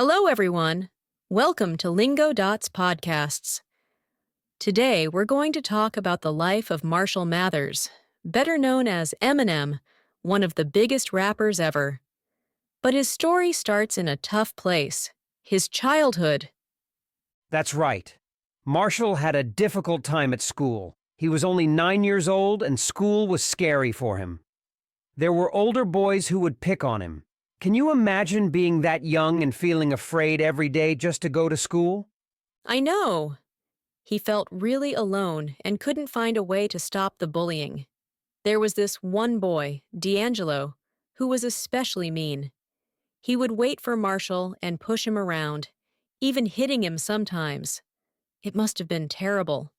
Hello, everyone. Welcome to Lingo Dots Podcasts. Today, we're going to talk about the life of Marshall Mathers, better known as EMINEM, one of the biggest rappers ever. But his story starts in a tough place, his childhood. That's right. Marshall had a difficult time at school. He was only 9 years old and school was scary for him. There were older boys who would pick on him. Can you imagine being that young and feeling afraid every day just to go to school? I know. He felt really alone and couldn't find a way to stop the bullying. There was this one boy, D'Angelo, who was especially mean. He would wait for Marshall and push him around, even hitting him sometimes. It must have been terrible.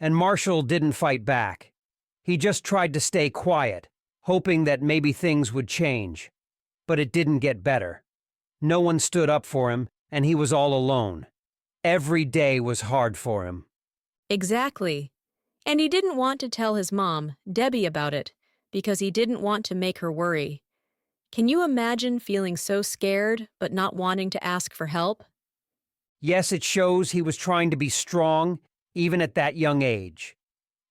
And Marshall didn't fight back. He just tried to stay quiet, hoping that maybe things would change. But it didn't get better. No one stood up for him, and he was all alone. Every day was hard for him. Exactly. And he didn't want to tell his mom, Debbie, about it, because he didn't want to make her worry. Can you imagine feeling so scared but not wanting to ask for help? Yes, it shows he was trying to be strong, even at that young age.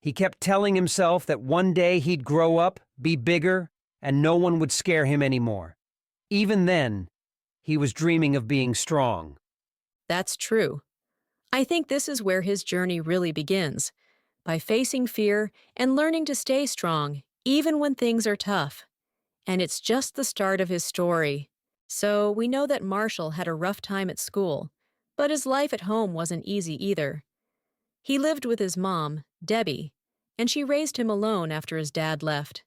He kept telling himself that one day he'd grow up, be bigger, and no one would scare him anymore. Even then, he was dreaming of being strong. That's true. I think this is where his journey really begins, by facing fear and learning to stay strong, even when things are tough. And it's just the start of his story. So we know that Marshall had a rough time at school, but his life at home wasn't easy either. He lived with his mom, Debbie, and she raised him alone after his dad left.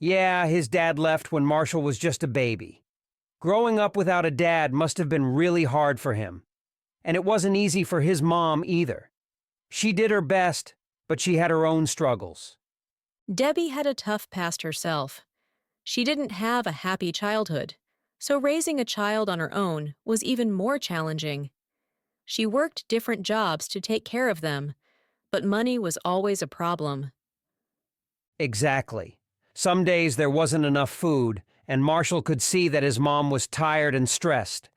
Yeah, his dad left when Marshall was just a baby. Growing up without a dad must have been really hard for him. And it wasn't easy for his mom either. She did her best, but she had her own struggles. Debbie had a tough past herself. She didn't have a happy childhood, so raising a child on her own was even more challenging. She worked different jobs to take care of them, but money was always a problem. Exactly. Some days there wasn't enough food, and Marshall could see that his mom was tired and stressed.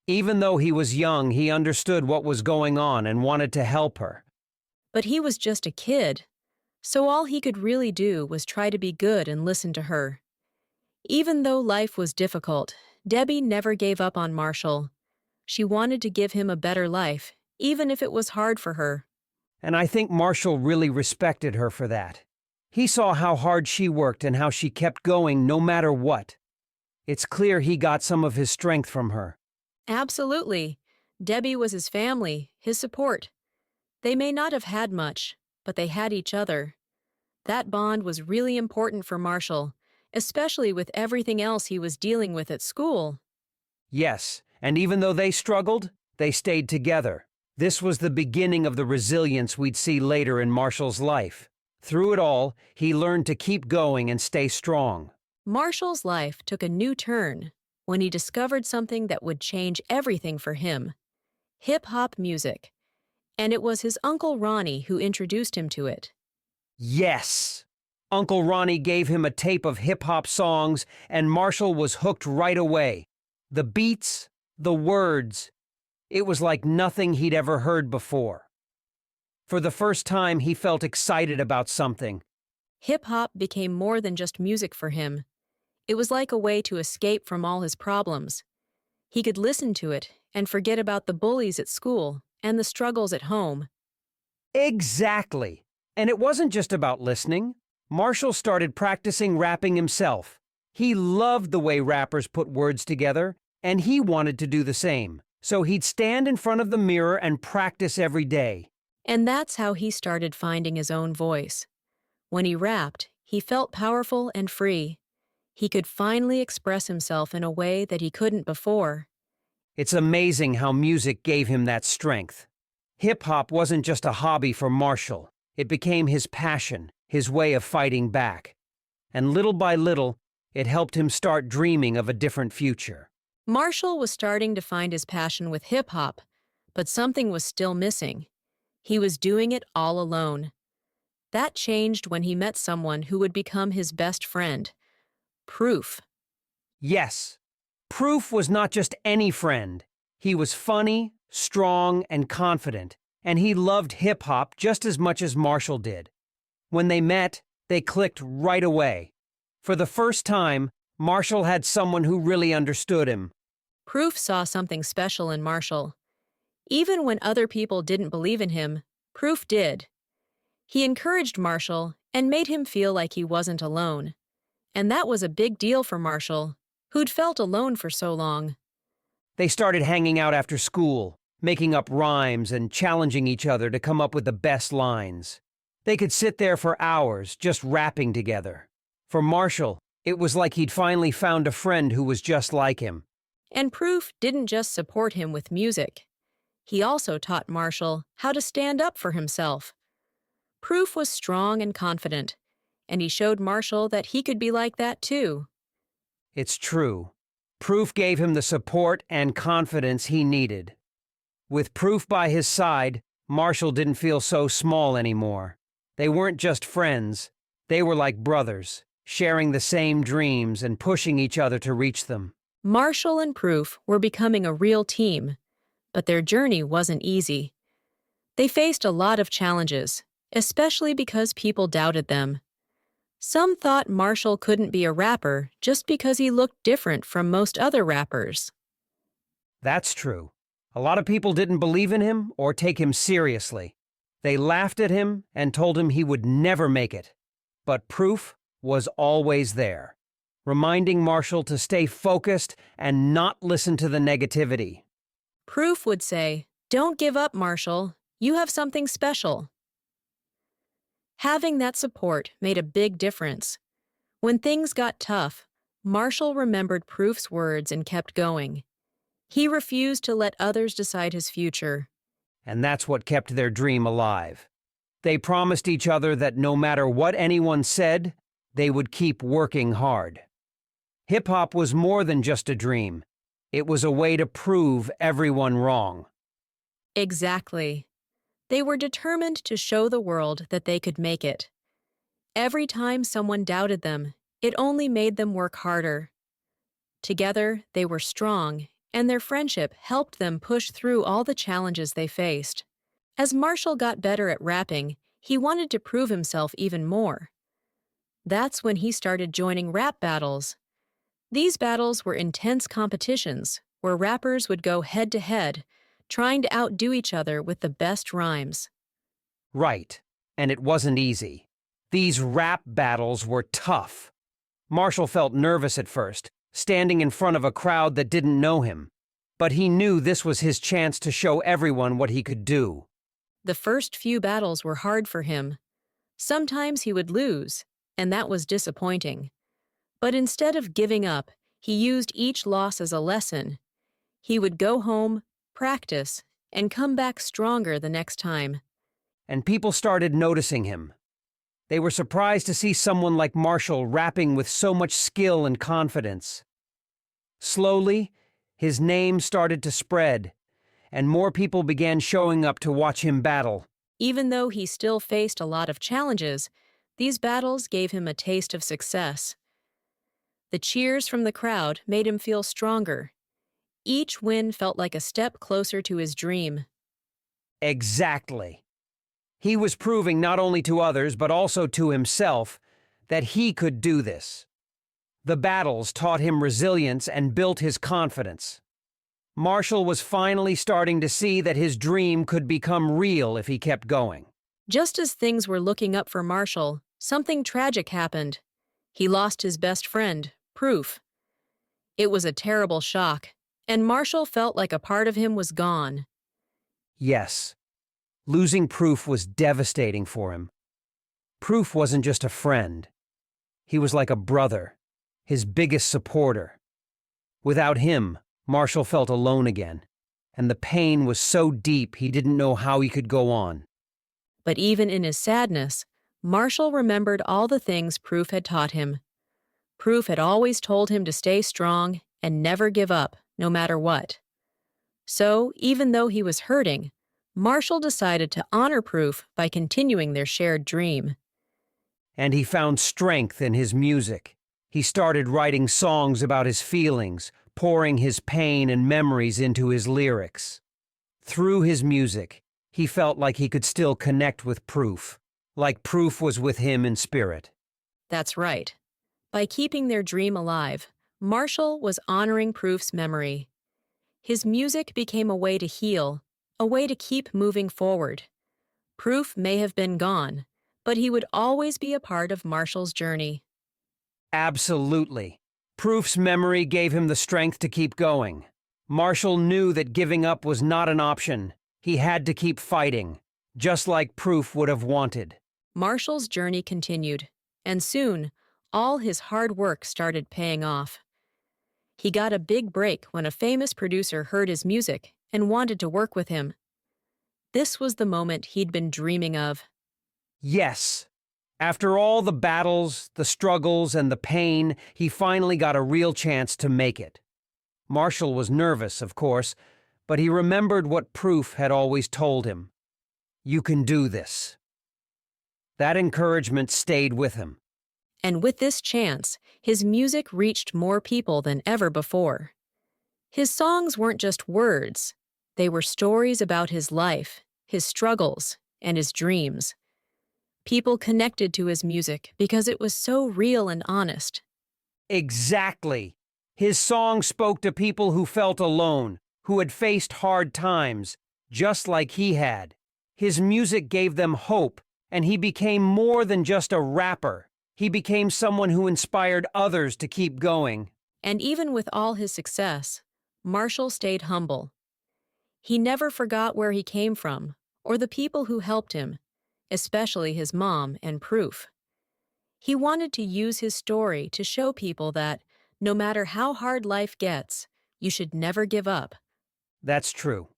Even though he was young, he understood what was going on and wanted to help her. But he was just a kid, so all he could really do was try to be good and listen to her. Even though life was difficult, Debbie never gave up on Marshall. She wanted to give him a better life, even if it was hard for her. And I think Marshall really respected her for that. He saw how hard she worked and how she kept going no matter what. It's clear he got some of his strength from her. Absolutely. Debbie was his family, his support. They may not have had much, but they had each other. That bond was really important for Marshall, especially with everything else he was dealing with at school. Yes, and even though they struggled, they stayed together. This was the beginning of the resilience we'd see later in Marshall's life. Through it all, he learned to keep going and stay strong. Marshall's life took a new turn when he discovered something that would change everything for him: hip-hop music. And it was his Uncle Ronnie who introduced him to it. Yes! Uncle Ronnie gave him a tape of hip-hop songs, and Marshall was hooked right away. The beats, the words, it was like nothing he'd ever heard before. For the first time, he felt excited about something. Hip-hop became more than just music for him. It was like a way to escape from all his problems. He could listen to it and forget about the bullies at school and the struggles at home. Exactly! And it wasn't just about listening. Marshall started practicing rapping himself. He loved the way rappers put words together, and he wanted to do the same. So he'd stand in front of the mirror and practice every day. And that's how he started finding his own voice. When he rapped, he felt powerful and free. He could finally express himself in a way that he couldn't before. It's amazing how music gave him that strength. Hip-hop wasn't just a hobby for Marshall. It became his passion, his way of fighting back. And little by little, it helped him start dreaming of a different future. Marshall was starting to find his passion with hip-hop, but something was still missing. He was doing it all alone. That changed when he met someone who would become his best friend. Proof. Yes, Proof was not just any friend. He was funny, strong, and confident, and he loved hip-hop just as much as Marshall did. When they met, they clicked right away. For the first time, Marshall had someone who really understood him. Proof saw something special in Marshall. Even when other people didn't believe in him, Proof did. He encouraged Marshall and made him feel like he wasn't alone. And that was a big deal for Marshall, who'd felt alone for so long. They started hanging out after school, making up rhymes and challenging each other to come up with the best lines. They could sit there for hours just rapping together. For Marshall, it was like he'd finally found a friend who was just like him. And Proof didn't just support him with music. He also taught Marshall how to stand up for himself. Proof was strong and confident, and he showed Marshall that he could be like that too. It's true. Proof gave him the support and confidence he needed. With Proof by his side, Marshall didn't feel so small anymore. They weren't just friends. They were like brothers, sharing the same dreams and pushing each other to reach them. Marshall and Proof were becoming a real team, but their journey wasn't easy. They faced a lot of challenges, especially because people doubted them. Some thought Marshall couldn't be a rapper just because he looked different from most other rappers. That's true. A lot of people didn't believe in him or take him seriously. They laughed at him and told him he would never make it. But Proof was always there, reminding Marshall to stay focused and not listen to the negativity. Proof would say, "Don't give up, Marshall. You have something special." Having that support made a big difference. When things got tough, Marshall remembered Proof's words and kept going. He refused to let others decide his future. And that's what kept their dream alive. They promised each other that no matter what anyone said, they would keep working hard. Hip-hop was more than just a dream. It was a way to prove everyone wrong. Exactly. They were determined to show the world that they could make it. Every time someone doubted them, it only made them work harder. Together, they were strong, and their friendship helped them push through all the challenges they faced. As Marshall got better at rapping, he wanted to prove himself even more. That's when he started joining rap battles. These battles were intense competitions where rappers would go head-to-head, trying to outdo each other with the best rhymes. Right, and it wasn't easy. These rap battles were tough. Marshall felt nervous at first, standing in front of a crowd that didn't know him. But he knew this was his chance to show everyone what he could do. The first few battles were hard for him. Sometimes he would lose, and that was disappointing. But instead of giving up, he used each loss as a lesson. He would go home, practice, and come back stronger the next time. And people started noticing him. They were surprised to see someone like Marshall rapping with so much skill and confidence. Slowly, his name started to spread, and more people began showing up to watch him battle. Even though he still faced a lot of challenges, these battles gave him a taste of success. The cheers from the crowd made him feel stronger. Each win felt like a step closer to his dream. Exactly. He was proving not only to others but also to himself that he could do this. The battles taught him resilience and built his confidence. Marshall was finally starting to see that his dream could become real if he kept going. Just as things were looking up for Marshall, something tragic happened. He lost his best friend, Proof. It was a terrible shock, and Marshall felt like a part of him was gone. Yes, losing Proof was devastating for him. Proof wasn't just a friend. He was like a brother, his biggest supporter. Without him, Marshall felt alone again, and the pain was so deep he didn't know how he could go on. But even in his sadness, Marshall remembered all the things Proof had taught him. Proof had always told him to stay strong and never give up, no matter what. So, even though he was hurting, Marshall decided to honor Proof by continuing their shared dream. And he found strength in his music. He started writing songs about his feelings, pouring his pain and memories into his lyrics. Through his music, he felt like he could still connect with Proof, like Proof was with him in spirit. That's right. By keeping their dream alive, Marshall was honoring Proof's memory. His music became a way to heal, a way to keep moving forward. Proof may have been gone, but he would always be a part of Marshall's journey. Absolutely. Proof's memory gave him the strength to keep going. Marshall knew that giving up was not an option. He had to keep fighting, just like Proof would have wanted. Marshall's journey continued, and soon, all his hard work started paying off. He got a big break when a famous producer heard his music and wanted to work with him. This was the moment he'd been dreaming of. Yes. After all the battles, the struggles, and the pain, he finally got a real chance to make it. Marshall was nervous, of course, but he remembered what Proof had always told him. You can do this. That encouragement stayed with him. And with this chance, his music reached more people than ever before. His songs weren't just words. They were stories about his life, his struggles, and his dreams. People connected to his music because it was so real and honest. Exactly. His songs spoke to people who felt alone, who had faced hard times, just like he had. His music gave them hope, and he became more than just a rapper. He became someone who inspired others to keep going. And even with all his success, Marshall stayed humble. He never forgot where he came from or the people who helped him, especially his mom and Proof. He wanted to use his story to show people that, no matter how hard life gets, you should never give up. That's true.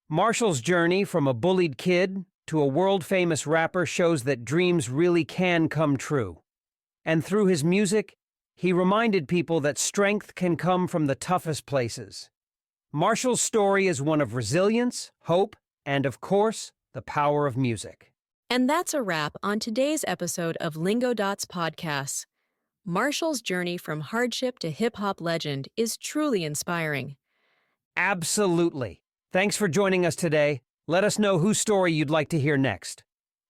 Marshall's journey from a bullied kid to a world-famous rapper shows that dreams really can come true. And through his music, he reminded people that strength can come from the toughest places. Marshall's story is one of resilience, hope, and of course, the power of music. And that's a wrap on today's episode of Lingo Dots Podcasts. Marshall's journey from hardship to hip-hop legend is truly inspiring. Absolutely. Thanks for joining us today. Let us know whose story you'd like to hear next.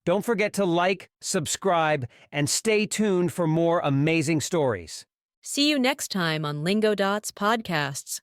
Don't forget to like, subscribe, and stay tuned for more amazing stories. See you next time on Lingo Dots Podcasts.